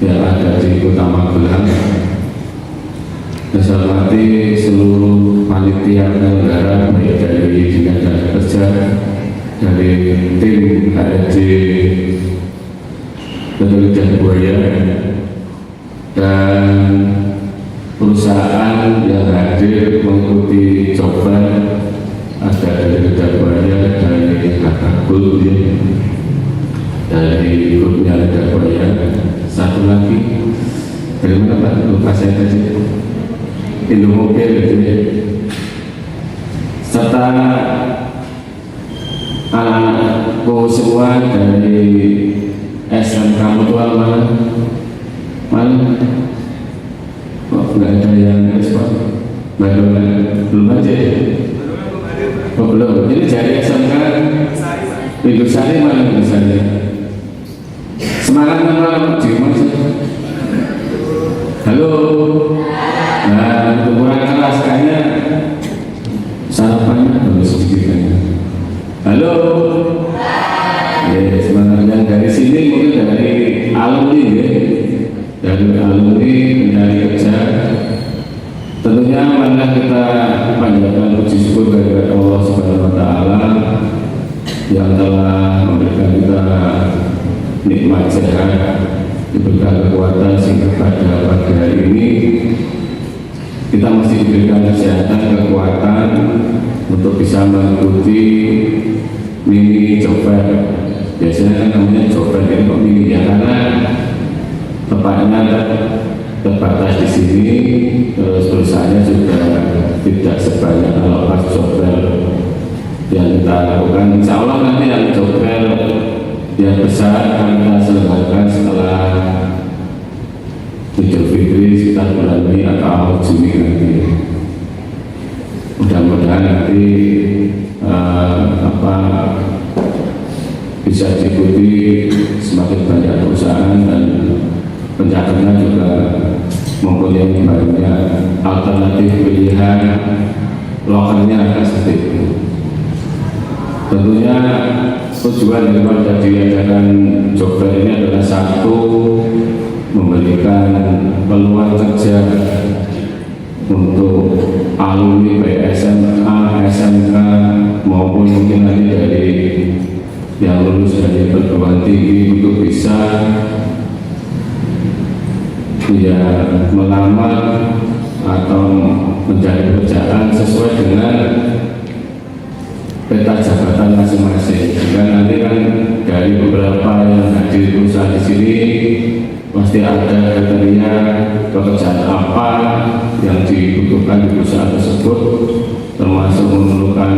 yang ada di Kota Magelang. Saya hormati seluruh panitia penyelenggara, baik dari dinas tenaga kerja, dari tim HRD Lidah Buaya, dan perusahaan yang hadir mengikuti job fair. Ada dari Lidah Buaya, dari Hakakul, dari grupnya Lidah Buaya. Satu lagi dari mana Pak? Lupa saya tadi. Indomobil gitu ya. Serta anak-anakku semua dari SMK Mutual mana? Kok nggak ada yang respon? Belum aja ya? Oh belum. Ini dari SMK Minggu Sari mana Minggu Sari? Semangat malam Mas. Halo. Nah, kurang keras kayaknya sarapannya baru sedikit kayaknya. Halo. Ya, semangat yang dari sini mungkin dari alumni ya. Dari alumni pencari kerja. Tentunya marilah kita panjatkan puji syukur kepada Allah Subhanahu wa taala yang telah memberikan kita nikmat sehat, diberikan kekuatan sehingga pada pagi hari ini kita masih diberikan kesehatan, kekuatan untuk bisa mengikuti mini job fair. Biasanya kan namanya job fair ini kok mini ya, karena tempatnya terbatas di sini, terus perusahaannya juga tidak sebanyak kalau pas job fair yang kita lakukan. Insya Allah nanti yang job fair yang besar akan kita selenggarakan setelah Idul Fitri sekitar bulan Mei atau Juni nanti. Mudah-mudahan nanti bisa diikuti semakin banyak perusahaan dan pencatatnya juga mempunyai banyak alternatif pilihan lokalnya akan seperti itu. Tentunya tujuan daripada diadakan job fair ini adalah satu, memberikan peluang kerja untuk alumni baik SMA, SMK maupun mungkin nanti dari yang lulus dari perguruan tinggi untuk bisa ya melamar atau mencari pekerjaan sesuai dengan peta jabatan masing-masing. Dan nanti kan dari beberapa yang hadir perusahaan di sini pasti ada kriteria pekerjaan apa yang dibutuhkan di perusahaan tersebut, termasuk memerlukan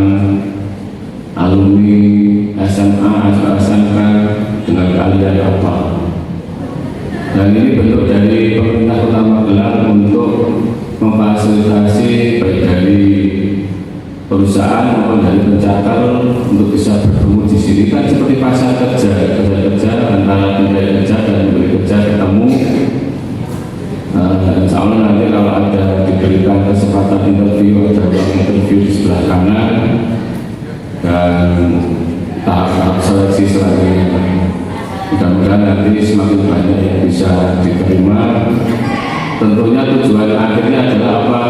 alumni SMA atau SMK dengan keahlian apa. Dan ini bentuk dari pemerintah Kota Magelang untuk memfasilitasi baik dari perusahaan maupun dari pencatat untuk bisa bertemu di sini. Kan seperti pasar kerja antara pencari kerja dan pemberi kerja ketemu. Dan insya Allah nanti kalau ada diberikan kesempatan interview, ada ruang interview di sebelah kanan, dan kita tahap-tahap seleksi selanjutnya. Mudah-mudahan nanti semakin banyak yang bisa diterima. Tentunya tujuan akhirnya adalah apa?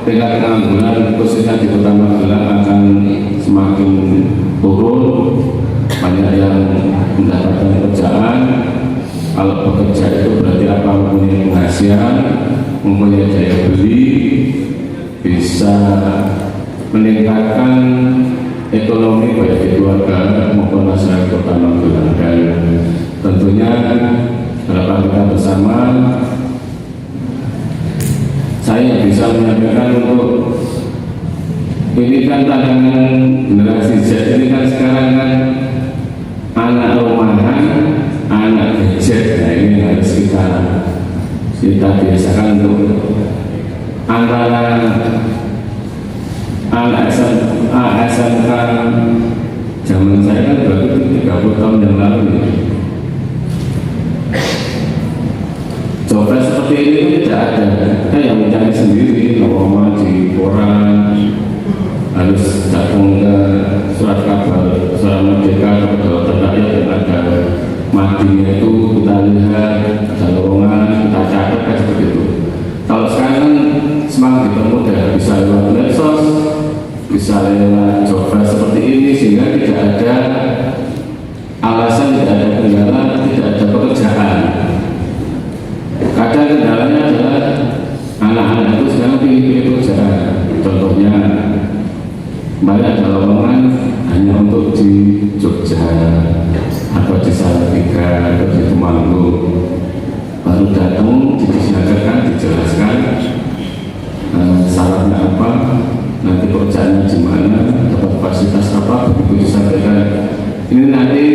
Tingkat pengangguran khususnya di Kota Magelang akan semakin turun. Banyak yang mendapatkan pekerjaan. Kalau bekerja itu berarti apa? Mempunyai penghasilan, mempunyai daya beli, bisa meningkatkan ekonomi baik di keluarga maupun masyarakat Kota Magelang. Dan tentunya harapan kita bersama, saya bisa menyampaikan untuk ini kan tantangan generasi Z ini kan sekarang kan anak rumahan, anak gadget. Nah ini harus kita biasakan untuk antara anak SMA, SMK zaman saya kan berarti 30 tahun yang lalu ya. Coba seperti ini tidak ada, kita yang mencari sendiri, lowongan di koran, harus datang ke surat kabar, surat merdeka, atau terkait yang ada matinya itu kita lihat, ada lowongan, kita catat kan seperti itu. Kalau sekarang semakin dipermudah, bisa lewat medsos, bisa lewat coba seperti ini, sehingga tidak ada alasan, tidak ada kendala, tidak ada pekerjaan. Kadang kendalanya adalah anak-anak itu sekarang pilih-pilih pekerjaan. Contohnya banyak ada lowongan hanya untuk di Jogja atau di Salatiga atau di Temanggung. Baru datang disiagakan, dijelaskan syaratnya apa, nanti pekerjaannya di mana, dapat fasilitas apa, begitu disampaikan. Ini nanti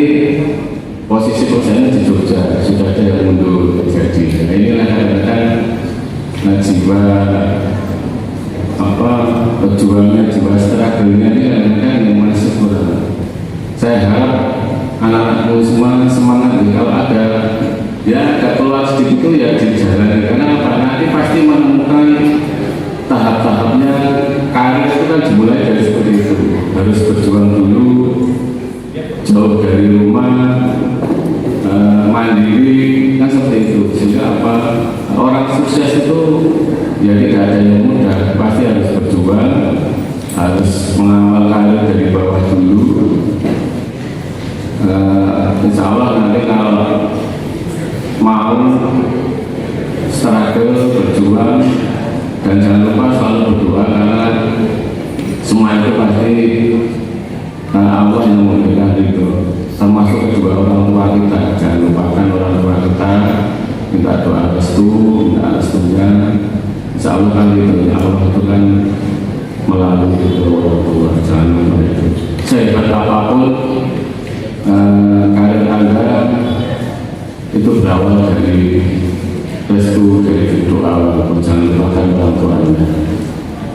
posisi pekerjaannya di Jogja, sudah ada yang mundur jadi. Nah inilah kadang-kadang jiwa perjuangan, jiwa struggle-nya ini kadang-kadang yang masih kurang. Saya harap anak-anakku semua semangat kalau ada ya agak keluar sedikit itu ya di jalan, karena apa? Nanti pasti menemukan tahap-tahapnya. Karir itu kan dimulai dari seperti itu, harus berjuang dulu, jauh dari rumah, mandiri kan seperti itu. Sehingga apa? Orang sukses itu ya tidak ada yang mudah, pasti harus berjuang, harus mengawal karir dari bawah dulu. Insya Allah nanti kalau mau struggle, berjuang, dan jangan lupa selalu berdoa, karena semua itu pasti Allah yang memberikan itu, termasuk kedua orang tua kita. Jangan lupakan orang tua kita, minta doa restu, minta restunya. Insya Allah kan itu, Allah itu kan melalui kedua orang tua. Jangan lupa itu. Sehebat apapun karir Anda itu berawal dari restu, dari doa, jangan lupakan orang tua Anda.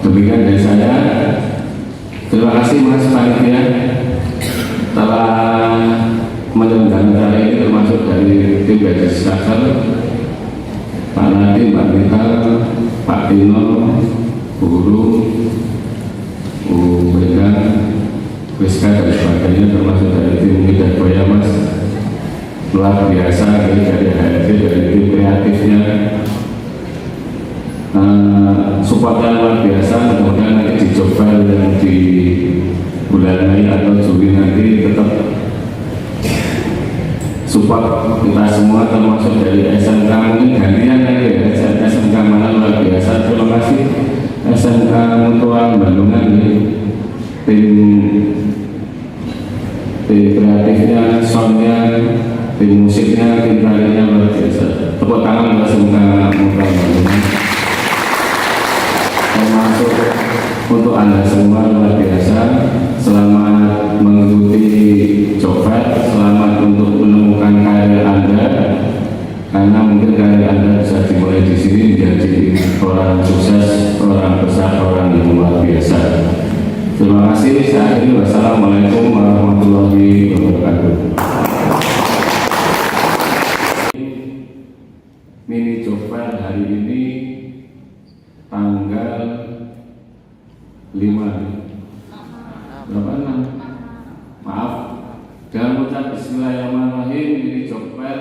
Demikian dari saya. Terima kasih Mas Panitia telah menyelenggarakan acara ini, termasuk dari tim legislator, Pak Nadiem, Pak Mita, Pak Tino, Bu Guru, Bu Mega, Wiska dan sebagainya, termasuk dari tim Lidah Boya Mas. Luar biasa dari HRD, dari tim kreatifnya, supportnya luar biasa. Kemudian nanti di job file yang di bulan Mei atau Juli nanti tetap support kita semua, termasuk dari SMK. Mungkin gantian nanti ya, SMK mana luar biasa. Terima kasih SMK Mutual Bandungan ini, tim kreatifnya, soundnya, tim musiknya, tim tarinya luar biasa. Tepuk tangan buat SMK Mutual Bandungan. Termasuk untuk Anda semua luar biasa. Selamat mengikuti coba, selamat untuk menemukan karir Anda, karena mungkin karir Anda bisa dimulai di sini menjadi orang sukses, orang besar, orang yang luar biasa. Terima kasih. Saya akhiri. Wassalamualaikum warahmatullahi wabarakatuh. Mini coba hari ini tanggal 5 berapa? 6, maaf baca bismillahirrahmanirrahim. Ini job fair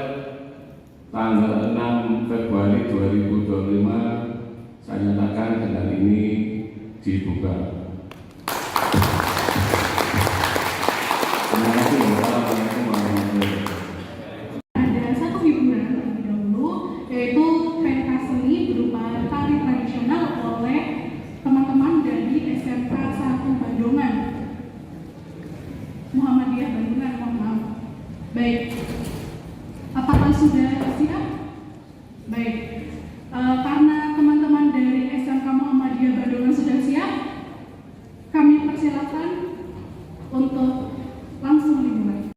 tanggal 6 Februari 2025. Saya nyatakan dengan ini dibuka. Terima kasih. Wassalamualaikum warahmatullahi wabarakatuh. Ada satu hiburan terlebih dahulu, yaitu pentas seni berupa tari tradisional oleh teman-teman dari SMK 1 Bandungan, Muhammadiyah Bandungan, mohon maaf. Baik, apakah sudah siap? Baik, karena teman-teman dari SMK Muhammadiyah Bandungan sudah siap, kami persilakan untuk langsung dimulai.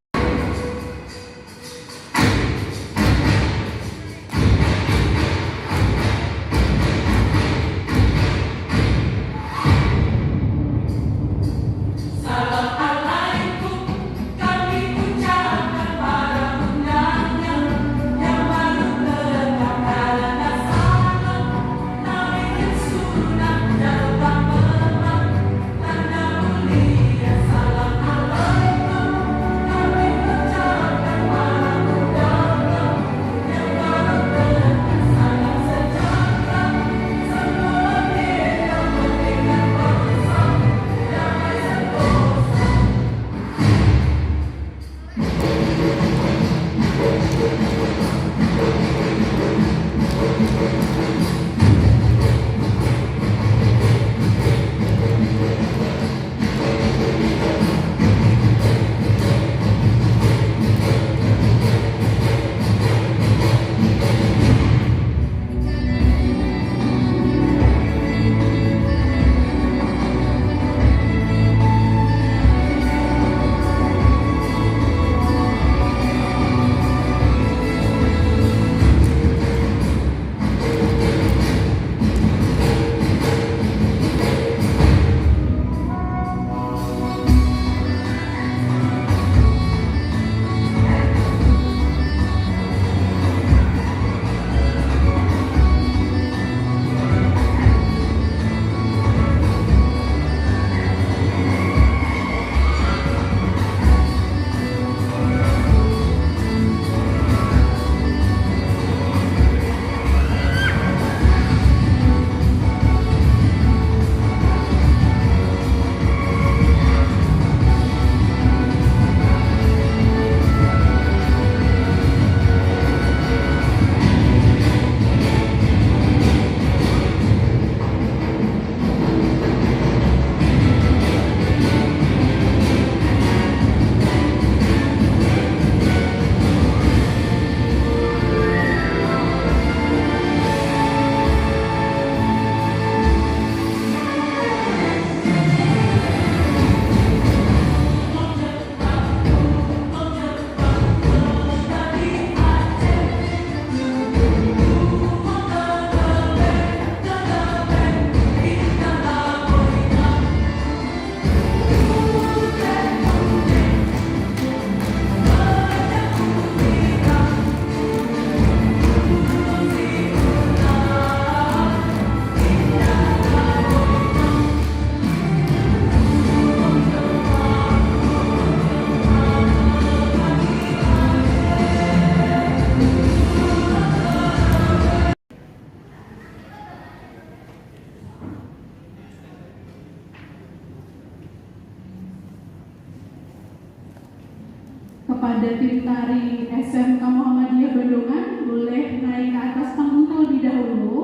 Kepada tim tari SMK Muhammadiyah Bandungan, boleh naik ke atas panggung terlebih dahulu.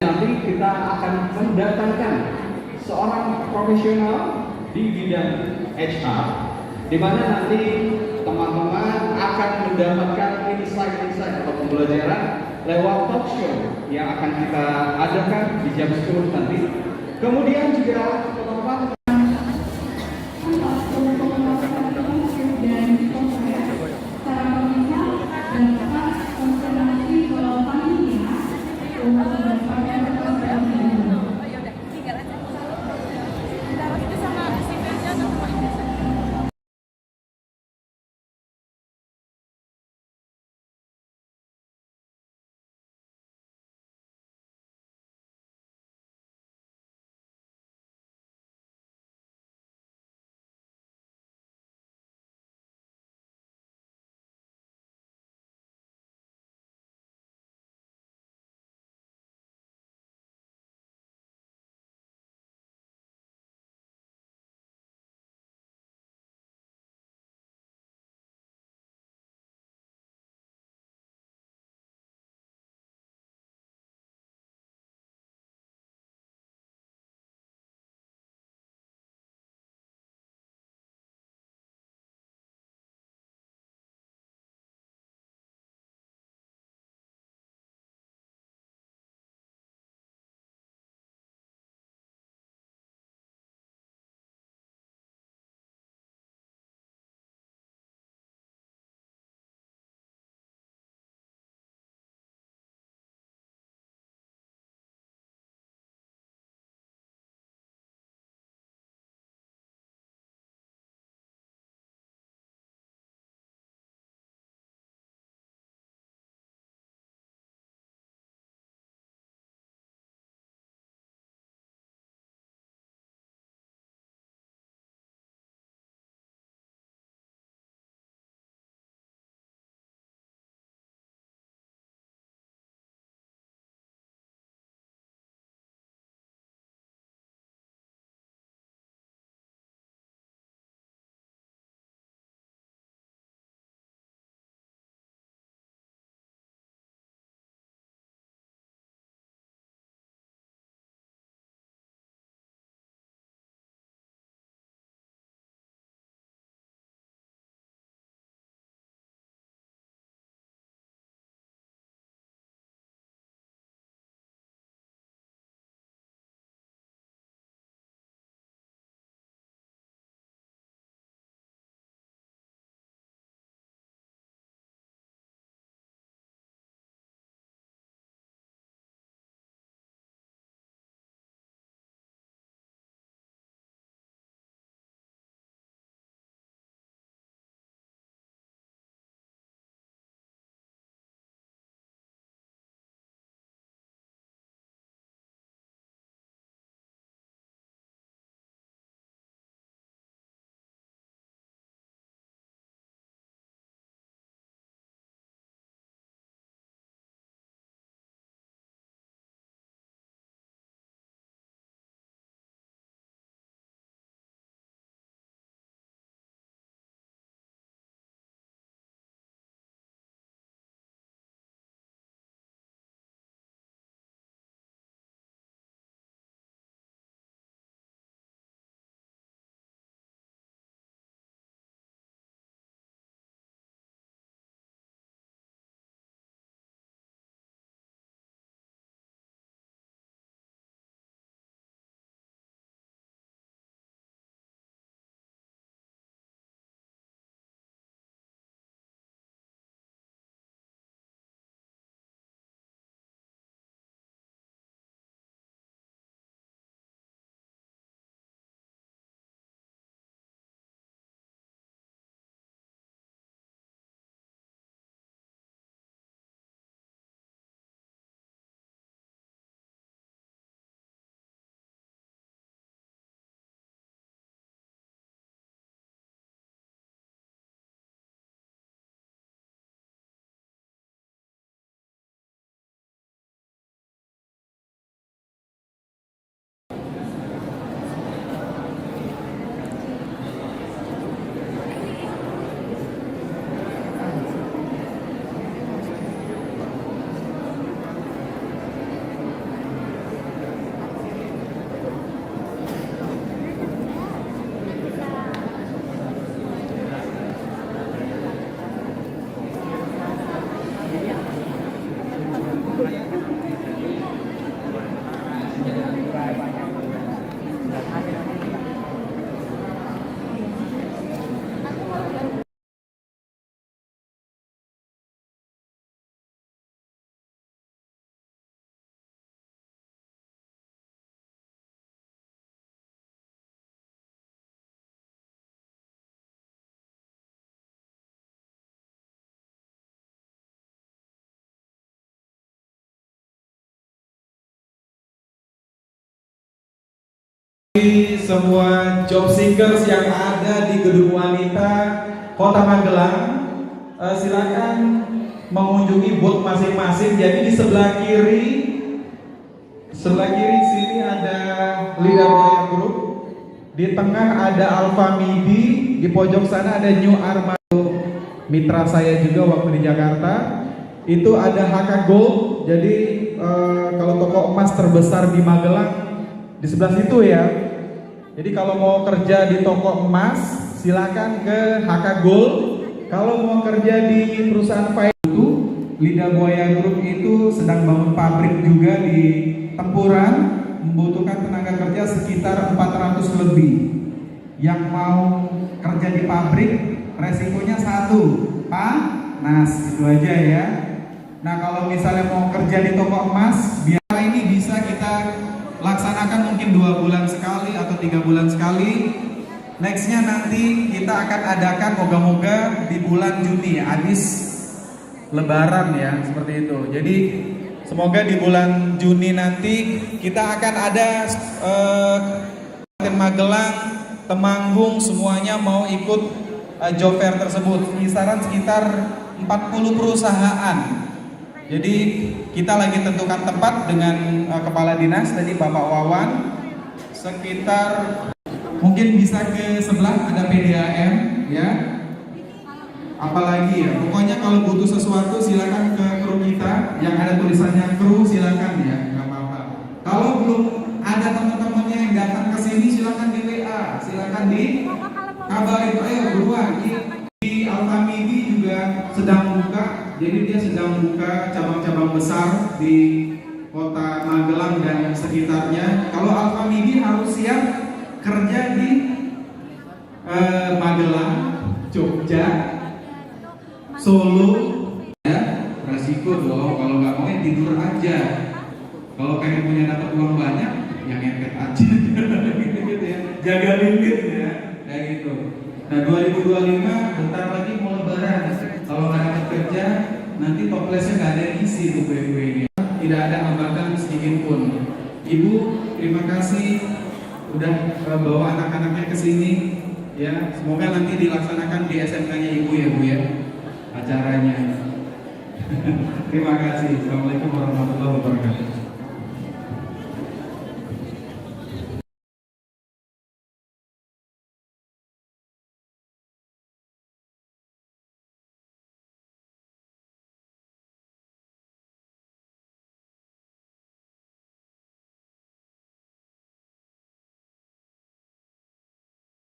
Nanti kita akan mendatangkan seorang profesional di bidang HR, di mana nanti teman-teman akan mendapatkan insight-insight atau pembelajaran lewat talk show yang akan kita adakan di jam 10 nanti. Kemudian juga teman-teman Semua job seekers yang ada di Gedung Wanita Kota Magelang, silakan mengunjungi booth masing-masing. Jadi di sebelah kiri sini ada Lidah Buaya Group, di tengah ada Alfa Midi, di pojok sana ada New Armado, mitra saya juga waktu di Jakarta. Itu ada HK Gold. Jadi kalau toko emas terbesar di Magelang di sebelah situ ya. Jadi kalau mau kerja di toko emas, silakan ke HK Gold. Kalau mau kerja di perusahaan itu, Lidah Buaya Group itu sedang bangun pabrik juga di Tempuran, membutuhkan tenaga kerja sekitar 400 lebih. Yang mau kerja di pabrik, resikonya satu, panas, itu aja ya. Nah kalau misalnya mau kerja di toko emas, biar ini bisa kita laksanakan mungkin 2 bulan sekali atau 3 bulan sekali. Nextnya nanti kita akan adakan moga-moga di bulan Juni, habis Lebaran ya, seperti itu. Jadi semoga di bulan Juni nanti kita akan ada Magelang, Temanggung semuanya mau ikut job fair tersebut. Kisaran sekitar 40 perusahaan. Jadi kita lagi tentukan tempat dengan kepala dinas tadi Bapak Wawan, sekitar mungkin bisa ke sebelah ada PDAM ya. Apalagi ya, pokoknya kalau butuh sesuatu silakan ke kru kita yang ada tulisannya kru, silakan ya, nggak apa-apa. Kalau belum ada teman-temannya yang datang ke sini silakan di WA, silakan di kabarin, ayo buruan. Di Alfa Midi juga sedang buka, jadi dia sedang buka cabang-cabang besar di Kota Magelang dan sekitarnya. Kalau Alfa Midi harus siap kerja di Magelang, Jogja, Solo, ya, resiko dong. Kalau nggak mau ya tidur aja. Kalau pengen punya dapat uang banyak, yang ngepet aja, gitu ya. Jaga limit ya, kayak gitu. Nah 2025 bentar lagi mau Lebaran. Kalau nggak dapat kerja, nanti toplesnya nggak ada yang isi tuh kue-kuenya. Tidak ada hambatan sedikit pun. Ibu, terima kasih udah bawa anak-anaknya ke sini. Ya, semoga nanti dilaksanakan di SMK-nya Ibu ya Bu ya, acaranya. Terima kasih. Assalamualaikum warahmatullahi wabarakatuh.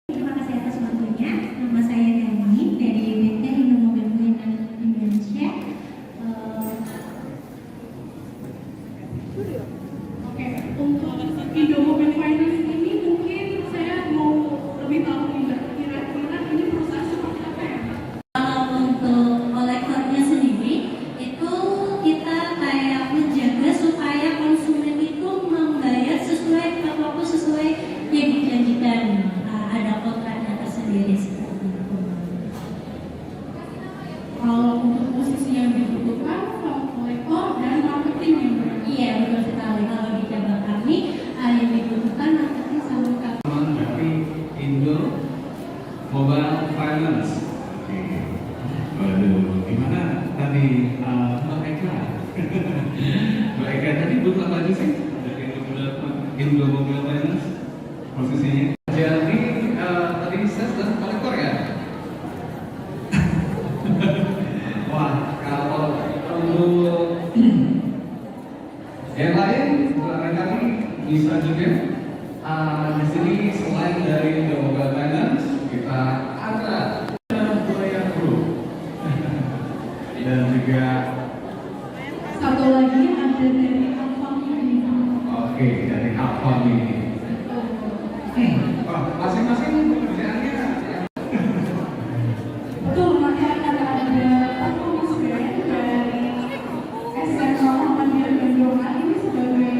Terima kasih atas waktunya. Nama saya Dani dari PT Indomobil Finance Indonesia. Oke, untuk Indomobil Finance ini mungkin saya mau lebih tahu kira-kira ini perusahaan seperti apa ya? Untuk kolektornya sendiri itu kita kayak menjaga supaya konsumen itu membayar sesuai tepat waktu, sesuai yang dijanjikan. Ada kontraknya tersendiri seperti itu. Kalau untuk posisi yang dibutuhkan, kolektor dan marketing yang berarti. Iya betul sekali. Kalau di cabang kami yang dibutuhkan marketing sama kami. Dari Indo Mobile Finance. Waduh, gimana tadi Mbak Eka? Mbak Eka tadi butuh apa aja sih dari Indo Mobile Finance posisinya? Jadi tadi saya sudah kolektor ya. Wah, kalau untuk yang lain barangkali bisa juga di sini selain dari Indo Mobile Finance kita ada Buaya Group dan juga Satu lagi ada dari Alfa Midi. oke dari Alfa Midi. Masing-masing pekerjaannya ya. Betul, maka akan ada performance grant dari SMK Muhammadiyah Gendongan ini sebagai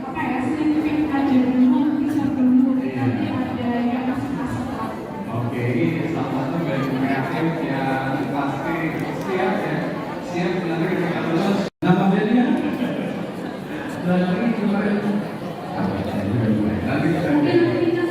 apa ya, significant achievement bisa tumbuh. Nanti ada yang masuk-masuk. Oke, ini salah satu dari kreatif yang pasti siap ya. Siap nanti kita akan lulus. Nama bandnya? Dan lagi kemarin nanti kita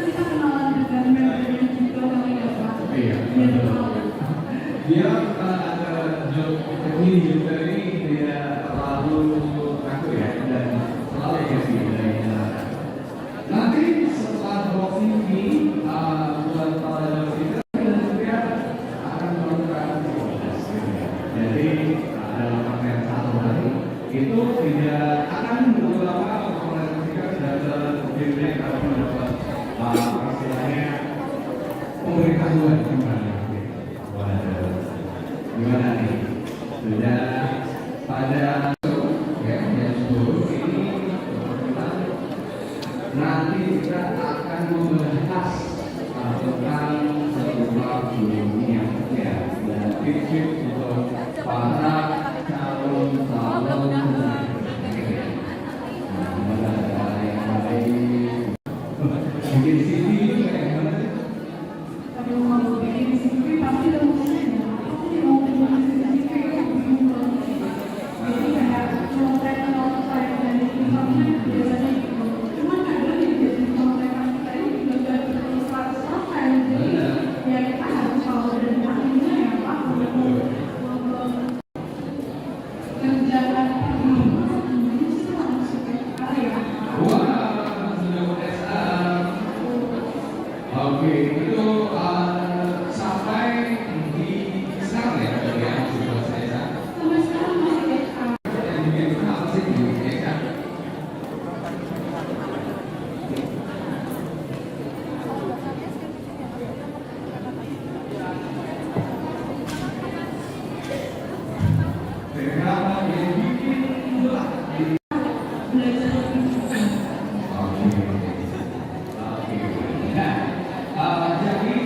tips untuk para calon mungkin di sini kayak gimana? Kalau mau bikin CCTV pasti ada hubungannya. Aku sih mau bikin CCTV yang bingung banget. Jadi kayak contekan waktu saya dari misalnya biasanya gitu. Cuman kadang yang jadi contekan kita ini juga gak terus 100%. Jadi ya kita harus tahu dari ahlinya ya Pak. Kerjaan ini sih langsung ya. Wah, sudah SR. Oke, itu sampai di sekarang ya, ya, sudah saya. Sampai sekarang masih Yang bikin apa sih di SR? Berapa yang bikin ulah di belajar lebih Oke. Oke. Nah, jadi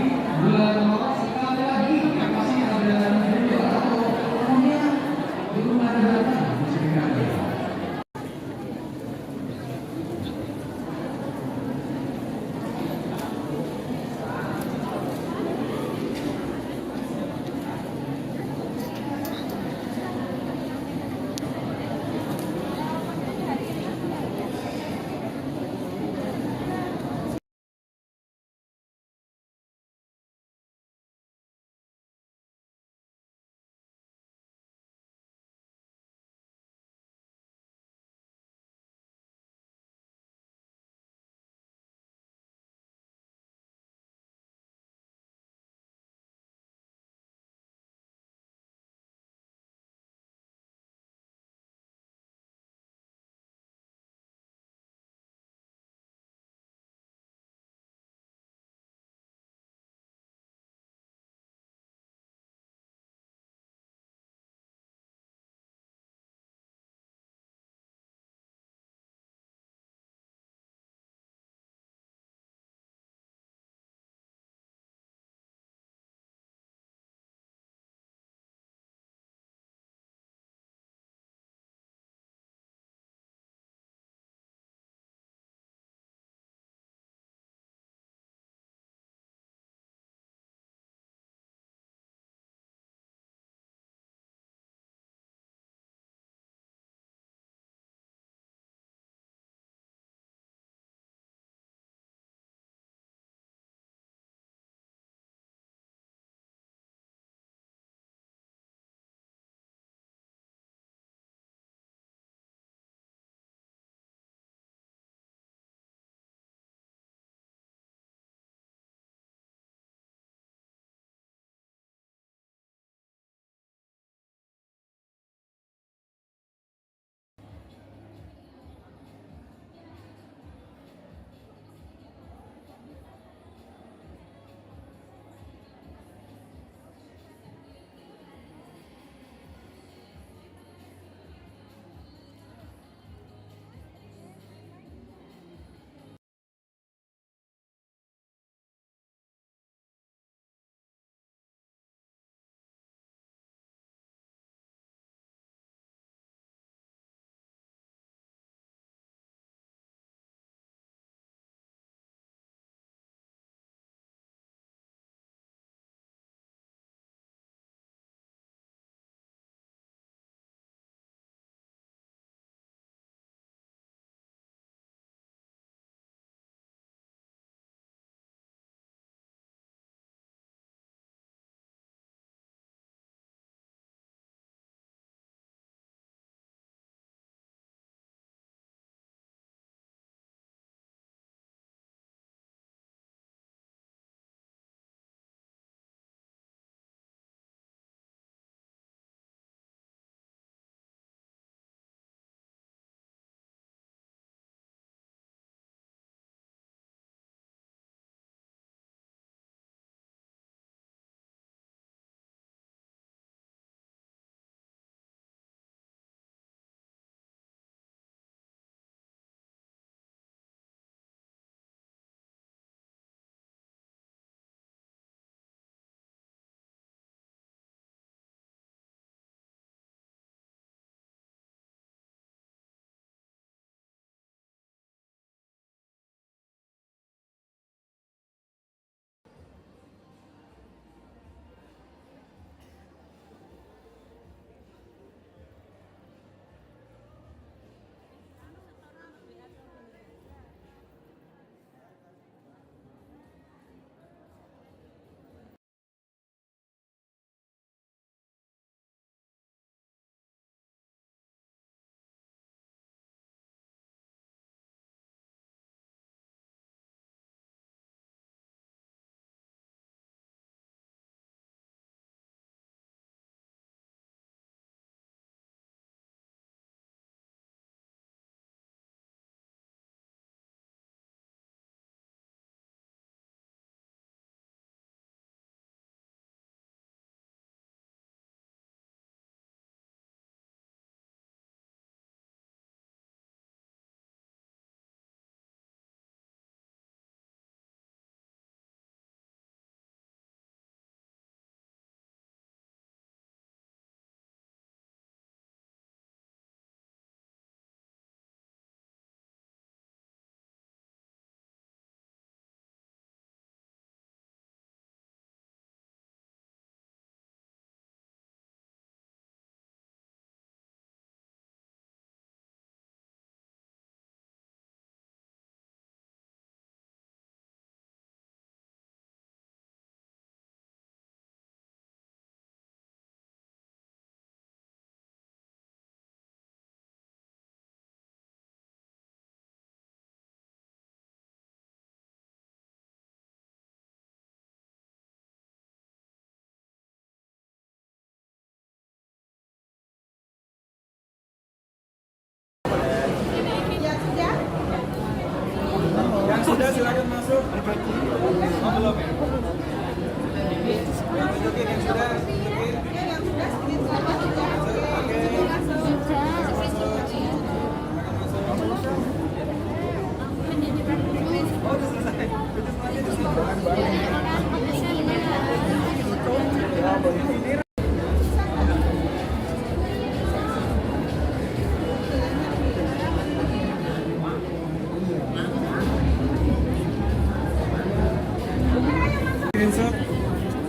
screenshot,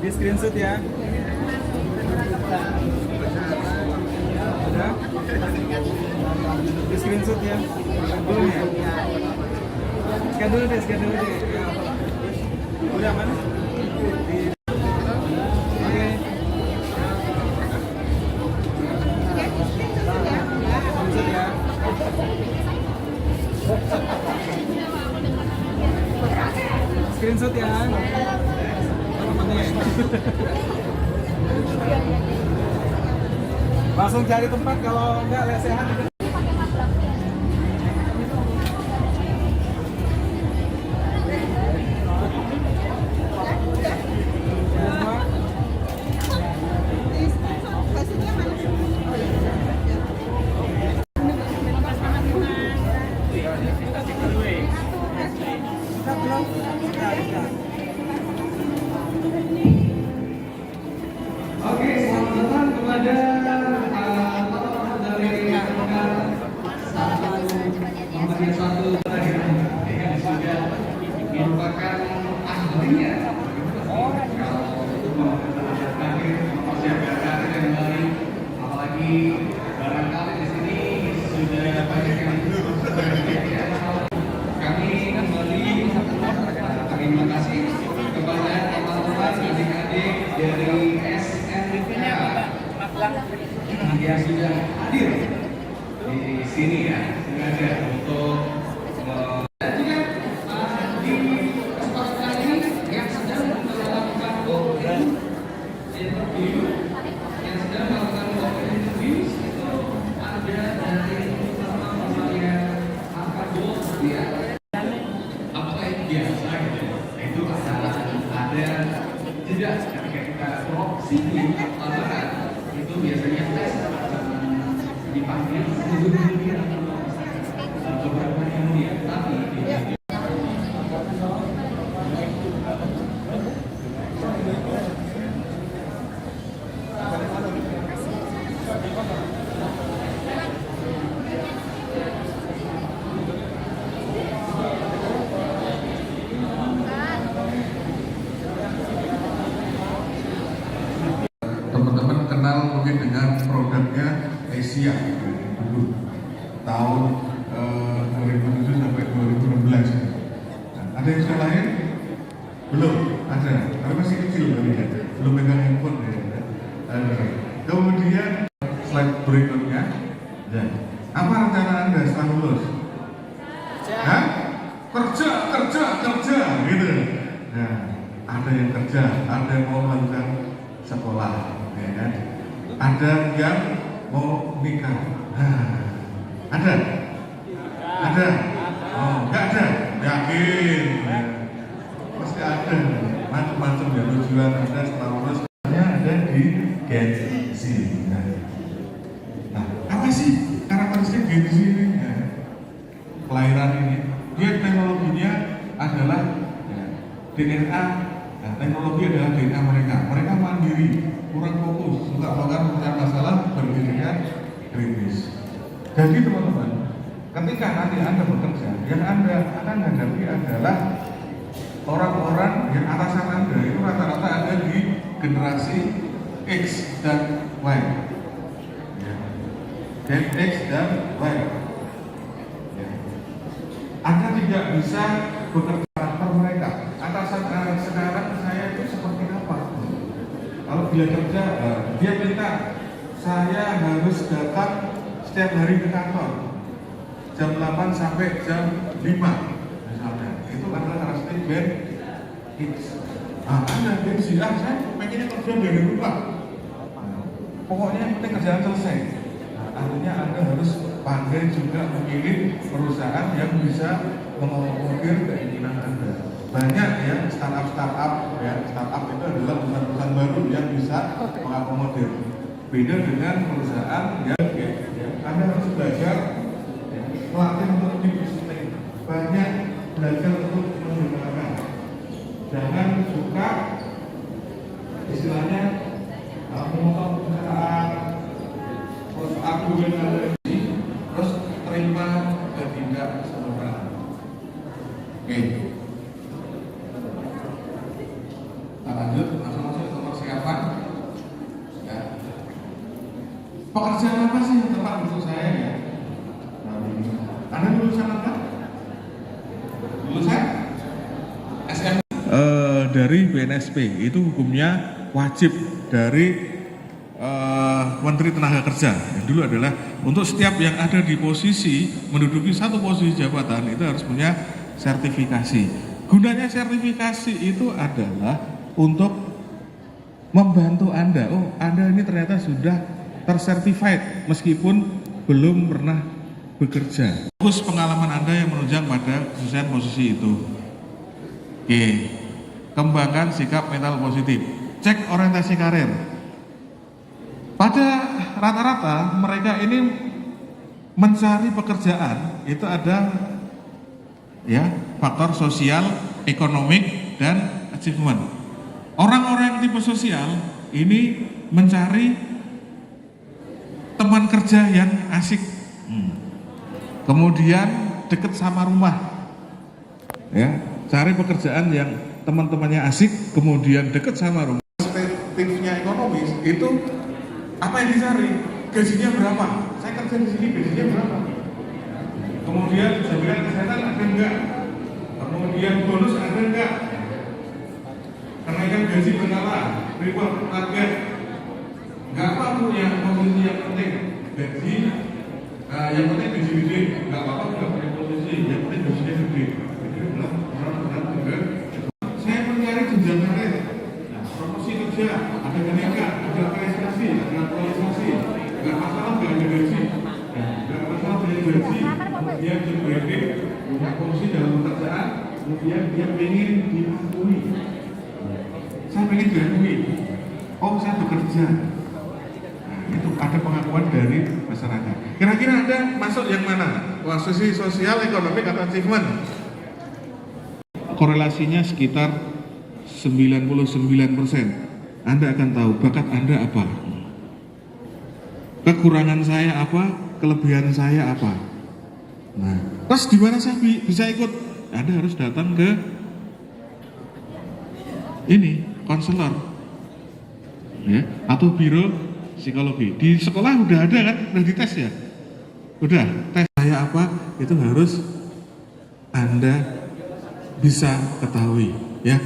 di screenshot ya. Udah? Di screenshot ya. Belum ya? Scan dulu deh. Udah aman? Oke. Screenshot ya. Screenshot ya. Langsung cari tempat, kalau enggak lesehan. Oke, selamat datang kepada teman-teman dari Muhammadiyah 1 yang sudah merupakan ahlinya. Kalau masih agak karir yang baik, apalagi barangkali di sini sudah banyak yang bekerja. Kami kembali terima kasih kepada teman-teman adik-adik dari yang sudah hadir di sini ya, sengaja untuk dan juga di kesempatan ini yang sedang melakukan interview itu ada dari teman-teman yang akan ya. Apakah itu biasa gitu? Itu ada tidak ketika kita sini itu biasanya tes dipanggil beberapa yang mulia, tapi teman-teman kenal mungkin dengan produknya Asia dulu tahun 2007 sampai 2016. Nah, ada yang sudah lahir? Belum ada, tapi masih kecil ya. Belum pegang handphone ya. Kemudian slide berikutnya, ya. Apa rencana Anda setelah lulus? Hah? Kerja, gitu. Nah, ada yang kerja, ada yang mau melanjutkan sekolah, ya kan? Ada yang mau nikah. Ada? Oh, nggak ada? Yakin? Ya. Pasti ada. Macam-macam ya tujuan Anda setelah lulus. Ada di Gen Z. Nah, apa sih karakteristik Gen Z ini? Ya. Kelahiran ini, dia teknologinya adalah ya, DNA. Nah, teknologi adalah DNA mereka. Mereka mandiri, kurang fokus, suka melakukan pencarian masalah, berpikirnya kritis. Jadi teman-teman, ketika nanti Anda bekerja, yang Anda akan hadapi adalah orang-orang yang atasan Anda itu rata-rata ada di generasi X dan Y. Ya. Gen X dan Y. Ya. Anda tidak bisa bekerja karakter mereka. Atasan sekarang saya itu seperti apa? Kalau dia kerja, dia minta saya harus datang setiap hari ke kantor jam 8 sampai jam 5 misalnya. Itu adalah karakteristik Gen X. Anda Gen Z, saya pengennya kerja dari rumah. Pokoknya yang penting kerjaan selesai. Artinya Anda harus pandai juga memilih perusahaan yang bisa mengakomodir keinginan Anda. Banyak ya startup ya, startup itu adalah perusahaan baru yang bisa mengakomodir. Beda dengan perusahaan yang ya, Anda harus belajar ya, melatih untuk disiplin. Banyak belajar untuk menggunakan. Jangan suka istilahnya memotong perusahaan, terus aku benar terus terima ketidaksempurnaan. Oke. pekerjaan apa sih yang tepat untuk saya ya? Anda lulusan apa? Lulusan SM? Dari BNSP, itu hukumnya wajib dari Menteri Tenaga Kerja. Yang dulu adalah untuk setiap yang ada di posisi, menduduki satu posisi jabatan itu harus punya sertifikasi. Gunanya sertifikasi itu adalah untuk membantu Anda. Oh, Anda ini ternyata sudah tersertified meskipun belum pernah bekerja. Fokus pengalaman Anda yang menunjang pada kesusahan posisi itu. Oke, kembangkan sikap mental positif. Cek orientasi karir. Pada rata-rata mereka ini mencari pekerjaan itu ada ya faktor sosial, ekonomik, dan achievement. Orang-orang yang tipe sosial ini mencari teman kerja yang asik, kemudian dekat sama rumah, ya cari pekerjaan yang teman-temannya asik, kemudian dekat sama rumah. Perspektifnya ekonomis itu apa yang dicari? Gajinya berapa? Saya kerja di sini gajinya berapa? Kemudian jaminan kesehatan ada enggak? Kemudian bonus ada enggak? Kenaikan gaji berkala, reward target. Enggak apa pun yang posisi yang penting gaji, yang penting gaji gede. Enggak apa-apa juga punya posisi, yang penting gajinya gede. Saya mencari jenjang karir, promosi kerja, ada kenaikan, ada prestasi, ada aktualisasi. Enggak masalah enggak ada gaji, enggak masalah punya gaji. Kemudian jadi punya fungsi dalam pekerjaan, kemudian dia ingin diakui. Saya ingin diakui. Oh, saya bekerja. Itu ada pengakuan dari masyarakat. Kira-kira Anda masuk yang mana? Posisi sosial, ekonomi, atau achievement? Korelasinya sekitar 99%. Anda akan tahu bakat Anda apa, kekurangan saya apa, kelebihan saya apa. Nah, terus di mana saya bisa ikut? Anda harus datang ke ini konselor, ya, atau biro psikologi. Di sekolah udah ada kan, udah dites ya, udah tes saya apa itu harus Anda bisa ketahui, ya.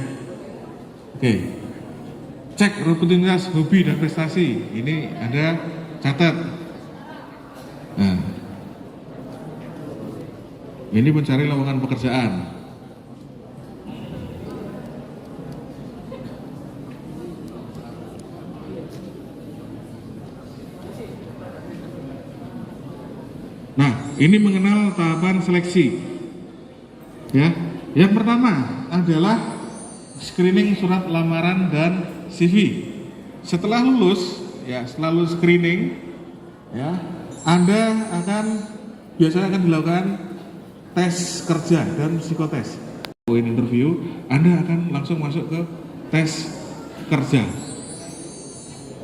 Oke. Cek rutinitas hobi dan prestasi. Ini Anda catat. Nah, ini mencari lowongan pekerjaan. Nah, ini mengenal tahapan seleksi. Ya, yang pertama adalah screening surat lamaran dan CV. Setelah lulus, ya setelah lulus screening, ya Anda biasanya akan dilakukan tes kerja dan psikotes. Poin interview, Anda akan langsung masuk ke tes kerja.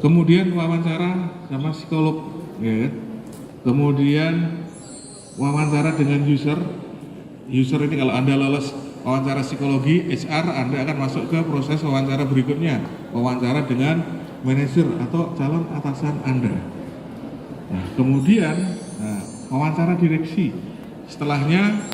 Kemudian wawancara sama psikolog, ya. Kemudian wawancara dengan user. User ini kalau Anda lolos wawancara psikologi, HR, Anda akan masuk ke proses wawancara berikutnya, wawancara dengan manajer atau calon atasan Anda. Nah, kemudian wawancara direksi. Setelahnya